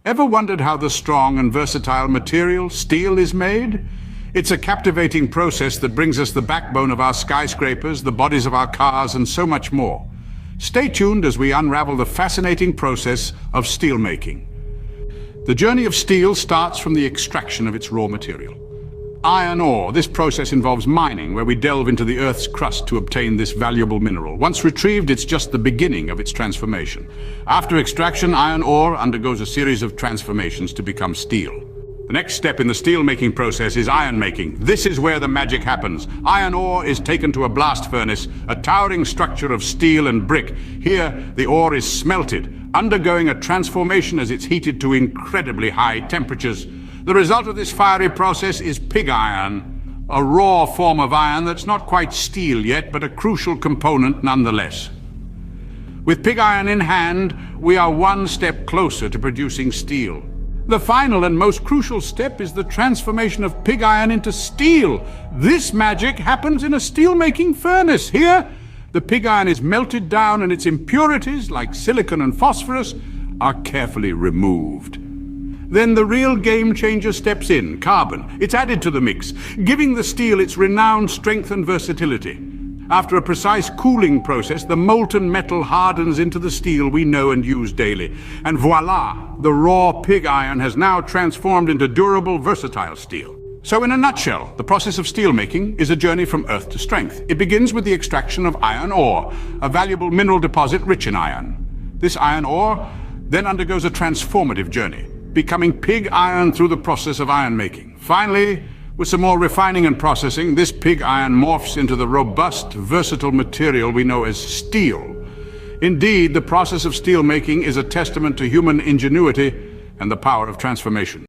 Ever wondered how the strong and versatile material steel is made? It's a captivating process that brings us the backbone of our skyscrapers, the bodies of our cars, and so much more. Stay tuned as we unravel the fascinating process of steelmaking. The journey of steel starts from the extraction of its raw material. Iron ore. This process involves mining, where we delve into the Earth's crust to obtain this valuable mineral. Once retrieved, it's just the beginning of its transformation. After extraction, iron ore undergoes a series of transformations to become steel. The next step in the steel-making process is iron making. This is where the magic happens. Iron ore is taken to a blast furnace, a towering structure of steel and brick. Here, the ore is smelted, undergoing a transformation as it's heated to incredibly high temperatures. The result of this fiery process is pig iron, a raw form of iron that's not quite steel yet, but a crucial component nonetheless. With pig iron in hand, we are one step closer to producing steel. The final and most crucial step is the transformation of pig iron into steel. This magic happens in a steel-making furnace. Here, the pig iron is melted down and its impurities, like silicon and phosphorus, are carefully removed. Then the real game changer steps in, carbon. It's added to the mix, giving the steel its renowned strength and versatility. After a precise cooling process, the molten metal hardens into the steel we know and use daily. And voila, the raw pig iron has now transformed into durable, versatile steel. So in a nutshell, the process of steelmaking is a journey from earth to strength. It begins with the extraction of iron ore, a valuable mineral deposit rich in iron. This iron ore then undergoes a transformative journey, becoming pig iron through the process of iron making. Finally, with some more refining and processing, this pig iron morphs into the robust, versatile material we know as steel. Indeed, the process of steel making is a testament to human ingenuity and the power of transformation.